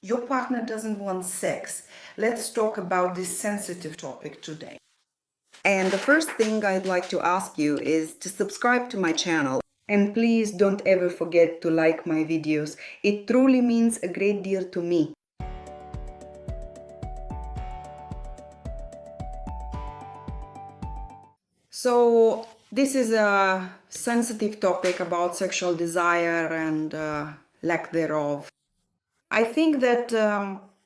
Your partner doesn't want sex. Let's talk about this sensitive topic today. And the first thing I'd like to ask you is to subscribe to my channel. And please don't ever forget to like my videos. It truly means a great deal to me. So this is a sensitive topic about sexual desire and lack thereof. I think that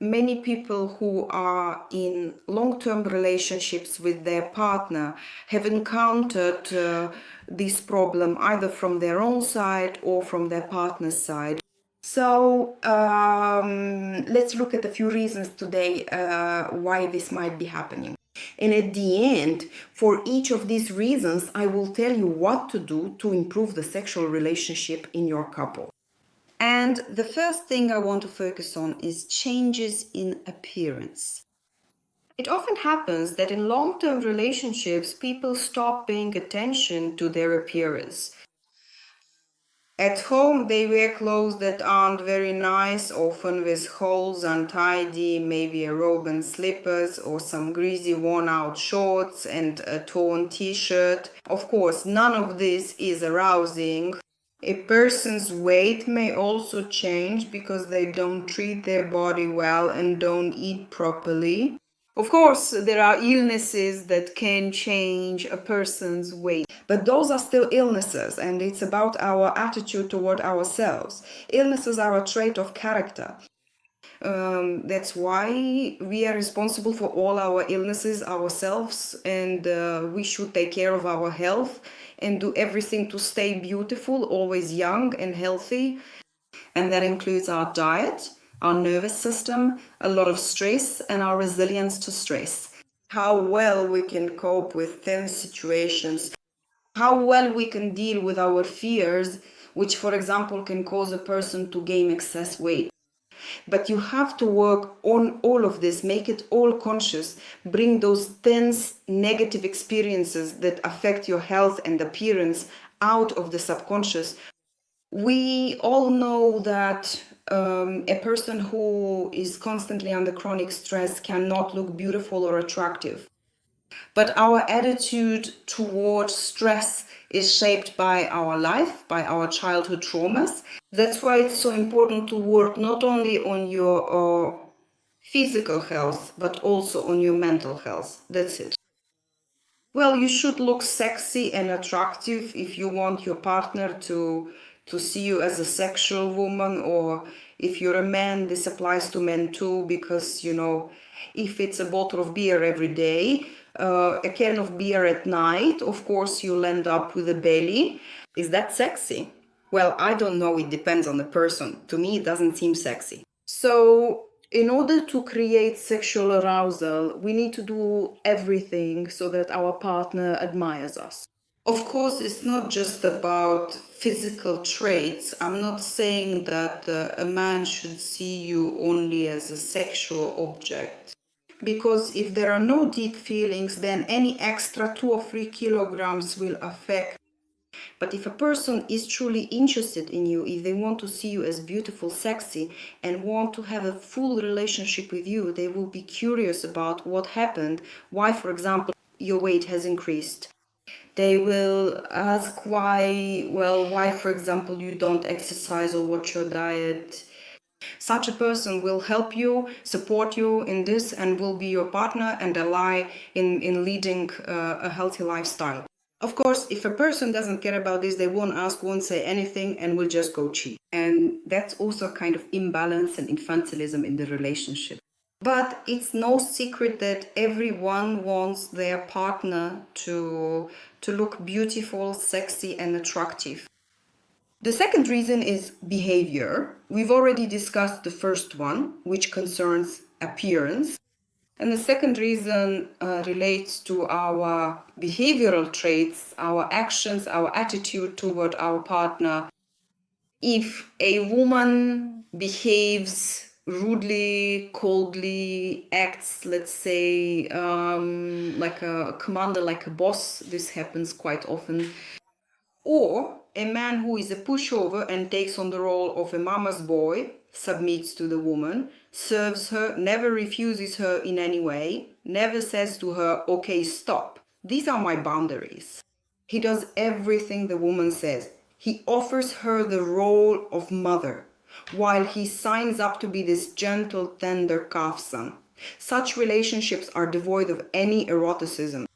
many people who are in long-term relationships with their partner have encountered this problem either from their own side or from their partner's side. So let's look at a few reasons today why this might be happening. And at the end, for each of these reasons, I will tell you what to do to improve the sexual relationship in your couple. And the first thing I want to focus on is changes in appearance. It often happens that in long-term relationships, people stop paying attention to their appearance. At home, they wear clothes that aren't very nice, often with holes, untidy, maybe a robe and slippers, or some greasy, worn-out shorts and a torn t-shirt. Of course, none of this is arousing. A person's weight may also change because they don't treat their body well and don't eat properly. Of course, there are illnesses that can change a person's weight, but those are still illnesses, and it's about our attitude toward ourselves. Illnesses are a trait of character. That's why we are responsible for all our illnesses ourselves, and we should take care of our health and do everything to stay beautiful, always young and healthy. And that includes our diet, our nervous system, a lot of stress, and our resilience to stress. How well we can cope with tense situations, how well we can deal with our fears, which, for example, can cause a person to gain excess weight. But you have to work on all of this, make it all conscious, bring those tense negative experiences that affect your health and appearance out of the subconscious. We all know that a person who is constantly under chronic stress cannot look beautiful or attractive. But our attitude towards stress is shaped by our life, by our childhood traumas. That's why it's so important to work not only on your physical health, but also on your mental health. That's it. Well, you should look sexy and attractive if you want your partner to see you as a sexual woman, or if you're a man, this applies to men too, because, if it's a bottle of beer every day, a can of beer at night, of course, you'll end up with a belly. Is that sexy? Well, I don't know. It depends on the person. To me, it doesn't seem sexy. So, in order to create sexual arousal, we need to do everything so that our partner admires us. Of course, it's not just about physical traits. I'm not saying that a man should see you only as a sexual object. Because if there are no deep feelings, then any extra 2 or 3 kilograms will affect. But if a person is truly interested in you, if they want to see you as beautiful, sexy, and want to have a full relationship with you, they will be curious about what happened, why, for example, your weight has increased. They will ask why, for example, you don't exercise or watch your diet. Such a person will help you, support you in this, and will be your partner and ally in leading a healthy lifestyle. Of course, if a person doesn't care about this, they won't ask, won't say anything, and will just go cheat. And that's also a kind of imbalance and infantilism in the relationship. But it's no secret that everyone wants their partner to look beautiful, sexy, and attractive. The second reason is behavior. We've already discussed the first one, which concerns appearance. And the second reason relates to our behavioral traits, our actions, our attitude toward our partner. If a woman behaves rudely, coldly, acts, let's say, like a commander, like a boss, this happens quite often. Or A man who is a pushover and takes on the role of a mama's boy, submits to the woman, serves her, never refuses her in any way, never says to her, okay, stop. These are my boundaries. He does everything the woman says. He offers her the role of mother, while he signs up to be this gentle, tender calf son. Such relationships are devoid of any eroticism.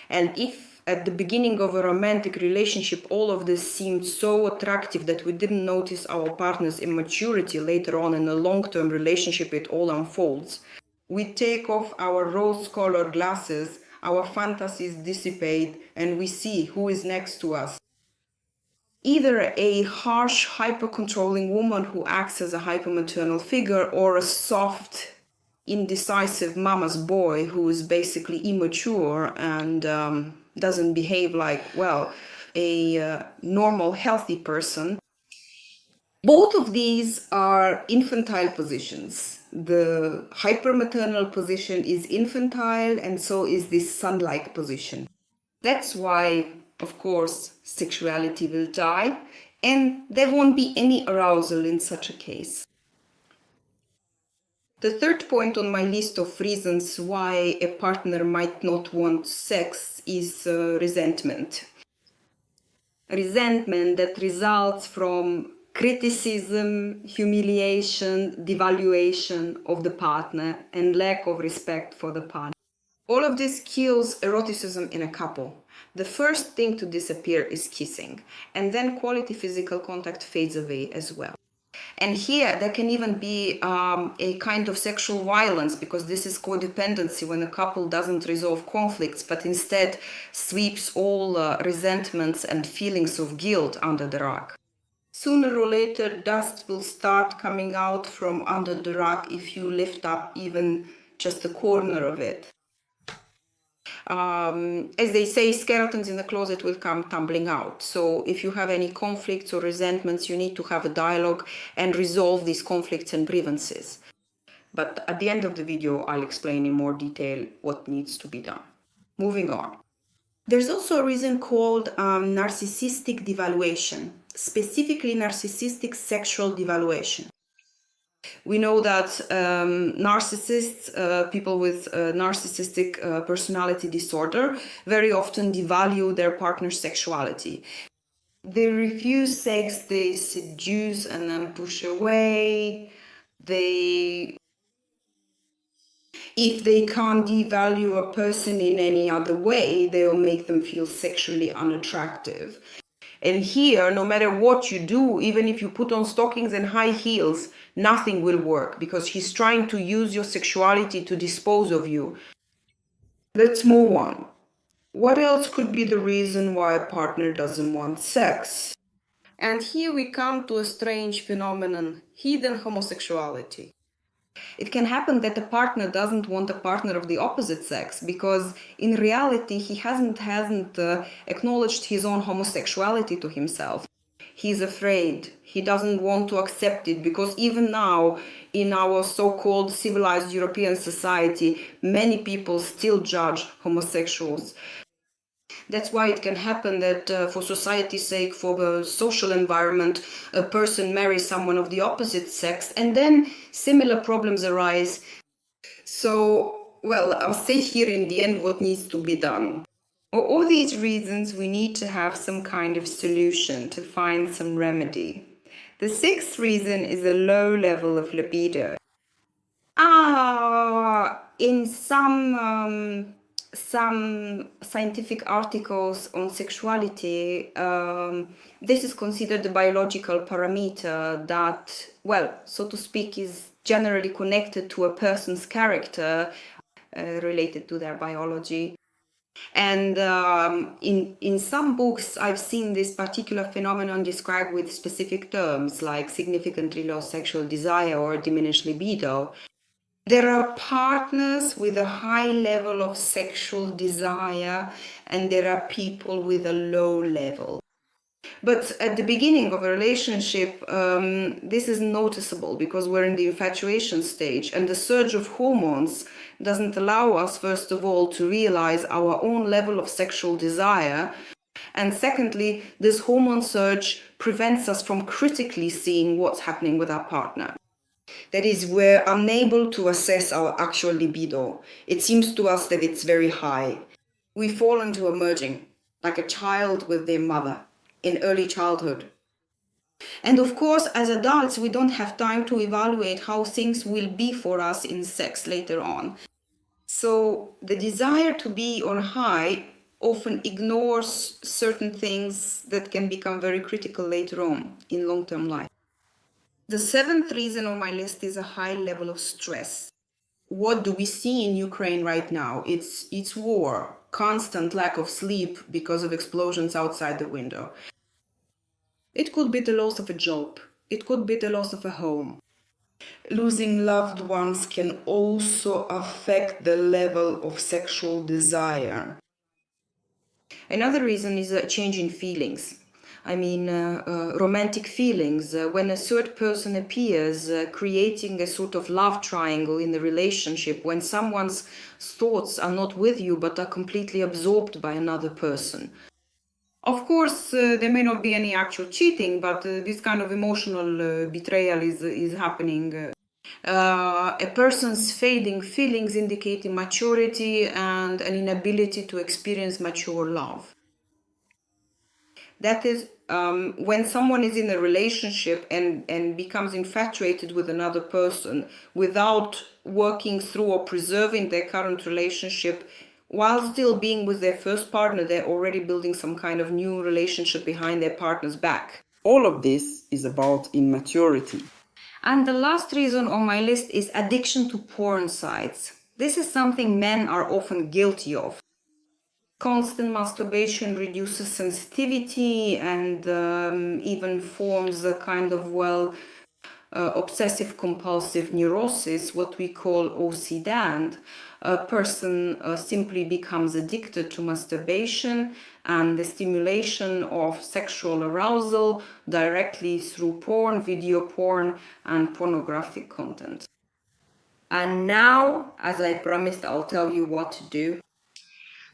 And if at the beginning of a romantic relationship all of this seemed so attractive that we didn't notice our partner's immaturity, later on in a long-term relationship it all unfolds. We take off our rose-colored glasses, our fantasies dissipate, and we see who is next to us. Either a harsh, hyper-controlling woman who acts as a hyper-maternal figure, or a soft, indecisive mama's boy who is basically immature and doesn't behave like, well, a normal, healthy person. Both of these are infantile positions. The hypermaternal position is infantile, and so is this son-like position. That's why, of course, sexuality will die, and there won't be any arousal in such a case. The third point on my list of reasons why a partner might not want sex is resentment. Resentment that results from criticism, humiliation, devaluation of the partner, and lack of respect for the partner. All of this kills eroticism in a couple. The first thing to disappear is kissing, and then quality physical contact fades away as well. And here there can even be a kind of sexual violence, because this is codependency, when a couple doesn't resolve conflicts but instead sweeps all resentments and feelings of guilt under the rug. Sooner or later, dust will start coming out from under the rug if you lift up even just a corner of it. As they say, skeletons in the closet will come tumbling out. So if you have any conflicts or resentments, you need to have a dialogue and resolve these conflicts and grievances. But at the end of the video, I'll explain in more detail what needs to be done. Moving on. There's also a reason called narcissistic devaluation, specifically narcissistic sexual devaluation. We know that narcissists, people with narcissistic personality disorder, very often devalue their partner's sexuality. They refuse sex, they seduce and then push away. If they can't devalue a person in any other way, they'll make them feel sexually unattractive. And here, no matter what you do, even if you put on stockings and high heels, nothing will work, because he's trying to use your sexuality to dispose of you. Let's move on. What else could be the reason why a partner doesn't want sex? And here we come to a strange phenomenon, hidden homosexuality. It can happen that a partner doesn't want a partner of the opposite sex because in reality he hasn't acknowledged his own homosexuality to himself. He's afraid. He doesn't want to accept it, because even now in our so-called civilized European society, many people still judge homosexuals. That's why it can happen that for society's sake, for the social environment, a person marries someone of the opposite sex, and then similar problems arise. So, well, I'll say here in the end what needs to be done. For all these reasons, we need to have some kind of solution, to find some remedy. The sixth reason is a low level of libido. In some scientific articles on sexuality, this is considered a biological parameter that, well, so to speak, is generally connected to a person's character, related to their biology. And in some books, I've seen this particular phenomenon described with specific terms like significantly low sexual desire or diminished libido. There are partners with a high level of sexual desire, and there are people with a low level. But at the beginning of a relationship, this is noticeable because we're in the infatuation stage, and the surge of hormones doesn't allow us, first of all, to realize our own level of sexual desire. And secondly, this hormone surge prevents us from critically seeing what's happening with our partner. That is, we're unable to assess our actual libido. It seems to us that it's very high. We fall into a merging, like a child with their mother in early childhood. And of course, as adults, we don't have time to evaluate how things will be for us in sex later on. So the desire to be on high often ignores certain things that can become very critical later on in long-term life. The seventh reason on my list is a high level of stress. What do we see in Ukraine right now? It's war, constant lack of sleep because of explosions outside the window. It could be the loss of a job. It could be the loss of a home. Losing loved ones can also affect the level of sexual desire. Another reason is a change in feelings. Romantic feelings. When a third person appears, creating a sort of love triangle in the relationship, when someone's thoughts are not with you but are completely absorbed by another person. Of course, there may not be any actual cheating, but this kind of emotional betrayal is happening. A person's fading feelings indicate immaturity and an inability to experience mature love. That is, when someone is in a relationship and becomes infatuated with another person without working through or preserving their current relationship, while still being with their first partner, they're already building some kind of new relationship behind their partner's back. All of this is about immaturity. And the last reason on my list is addiction to porn sites. This is something men are often guilty of. Constant masturbation reduces sensitivity and even forms a kind of, obsessive compulsive neurosis, what we call OCD. A person simply becomes addicted to masturbation and the stimulation of sexual arousal directly through porn, video porn, and pornographic content. And now, as I promised, I'll tell you what to do.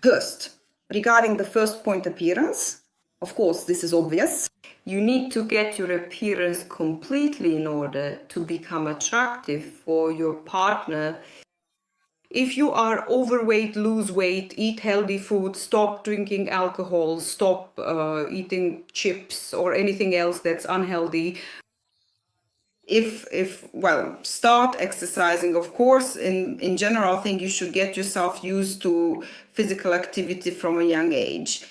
First, regarding the first point, appearance, of course, this is obvious. You need to get your appearance completely in order to become attractive for your partner. If you are overweight, lose weight, eat healthy food, stop drinking alcohol, stop eating chips or anything else that's unhealthy. Start exercising, of course. In general, I think you should get yourself used to physical activity from a young age.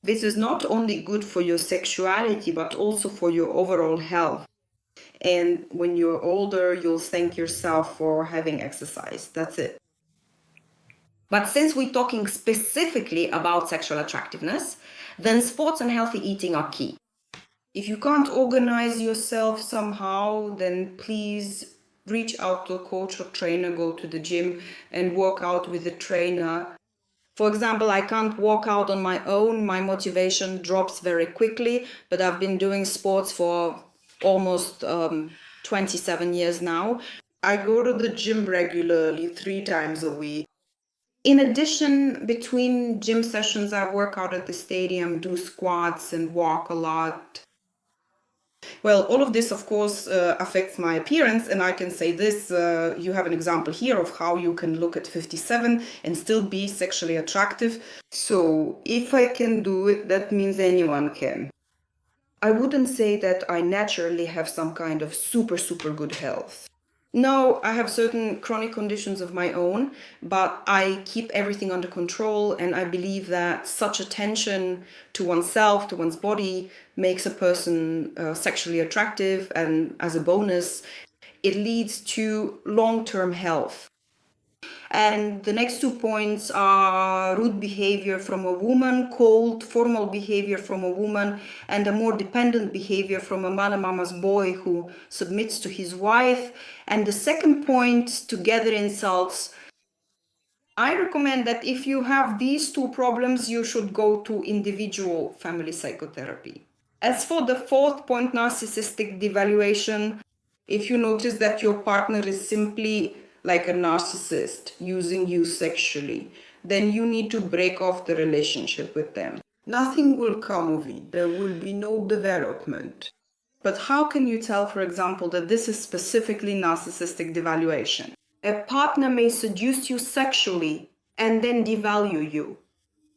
This is not only good for your sexuality, but also for your overall health. And when you're older, you'll thank yourself for having exercised. That's it. But since we're talking specifically about sexual attractiveness, then sports and healthy eating are key. If you can't organize yourself somehow, then please reach out to a coach or trainer, go to the gym and work out with a trainer. For example, I can't walk out on my own. My motivation drops very quickly, but I've been doing sports for almost 27 years now. I go to the gym regularly, 3 times a week. In addition, between gym sessions, I work out at the stadium, do squats and walk a lot. Well, all of this, of course, affects my appearance, and I can say this, you have an example here of how you can look at 57 and still be sexually attractive. So if I can do it, that means anyone can. I wouldn't say that I naturally have some kind of super good health. No, I have certain chronic conditions of my own, but I keep everything under control, and I believe that such attention to oneself, to one's body, makes a person sexually attractive, and as a bonus, it leads to long-term health. And the next 2 points are rude behavior from a woman, cold, formal behavior from a woman, and a more dependent behavior from a man, a mama's boy who submits to his wife. And the second point, together insults. I recommend that if you have these 2 problems, you should go to individual family psychotherapy. As for the fourth point, narcissistic devaluation, if you notice that your partner is simply like a narcissist using you sexually, then you need to break off the relationship with them. Nothing will come of it. There will be no development. But how can you tell, for example, that this is specifically narcissistic devaluation? A partner may seduce you sexually and then devalue you.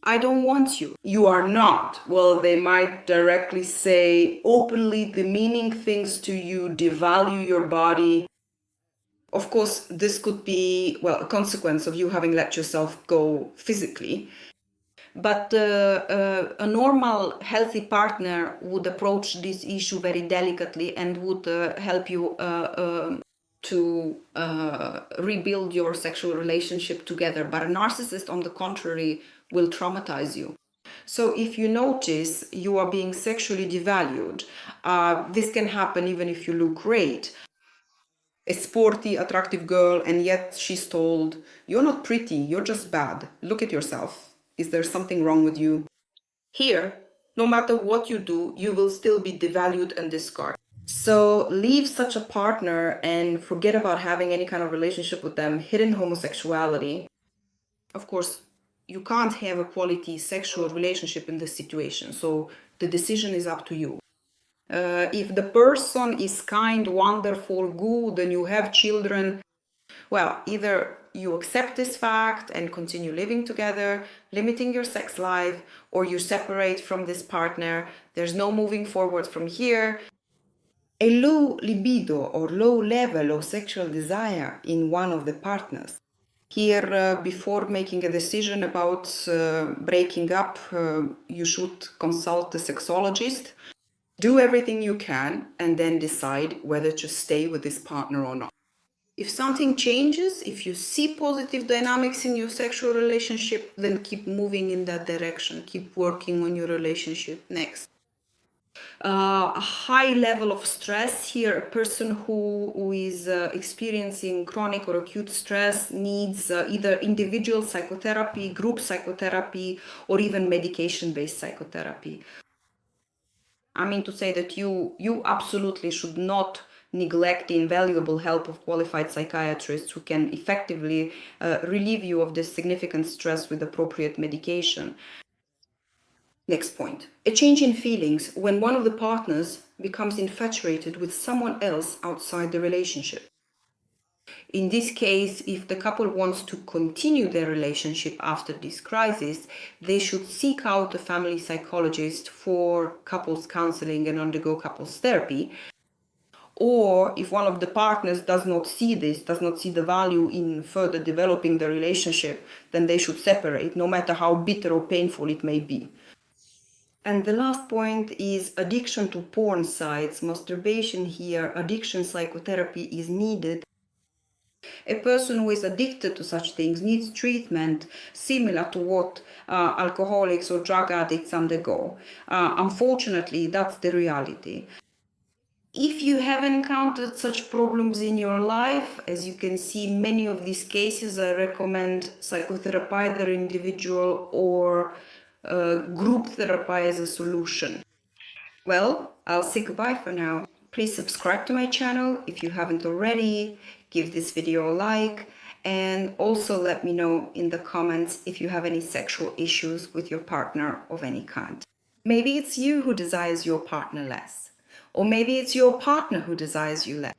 I don't want you. You are not. Well, they might directly say openly demeaning things to you, devalue your body. Of course, this could be, well, a consequence of you having let yourself go physically. But a normal, healthy partner would approach this issue very delicately and would help you to rebuild your sexual relationship together. But a narcissist, on the contrary, will traumatize you. So if you notice you are being sexually devalued, this can happen even if you look great. A sporty, attractive girl, and yet she's told, "You're not pretty, you're just bad. Look at yourself. Is there something wrong with you?" Here, no matter what you do, you will still be devalued and discarded. So leave such a partner and forget about having any kind of relationship with them. Hidden homosexuality. Of course, you can't have a quality sexual relationship in this situation, so the decision is up to you. If the person is kind, wonderful, good, and you have children, well, either you accept this fact and continue living together, limiting your sex life, or you separate from this partner. There's no moving forward from here. A low libido or low level of sexual desire in one of the partners. Here, before making a decision about breaking up, you should consult the sexologist. Do everything you can and then decide whether to stay with this partner or not. If something changes, if you see positive dynamics in your sexual relationship, then keep moving in that direction. Keep working on your relationship next. A high level of stress here, a person who is experiencing chronic or acute stress needs either individual psychotherapy, group psychotherapy, or even medication-based psychotherapy. I mean to say that you absolutely should not neglect the invaluable help of qualified psychiatrists who can effectively relieve you of this significant stress with appropriate medication. Next point. A change in feelings when one of the partners becomes infatuated with someone else outside the relationship. In this case, if the couple wants to continue their relationship after this crisis, they should seek out a family psychologist for couples counseling and undergo couples therapy. Or if one of the partners does not see this, does not see the value in further developing the relationship, then they should separate, no matter how bitter or painful it may be. And the last point is addiction to porn sites, masturbation here, addiction psychotherapy is needed. A person who is addicted to such things needs treatment similar to what alcoholics or drug addicts undergo. Unfortunately, that's the reality. If you have encountered such problems in your life, as you can see, many of these cases, I recommend psychotherapy, either individual or group therapy as a solution. Well, I'll say goodbye for now. Please subscribe to my channel if you haven't already, give this video a like, and also let me know in the comments if you have any sexual issues with your partner of any kind. Maybe it's you who desires your partner less, or maybe it's your partner who desires you less.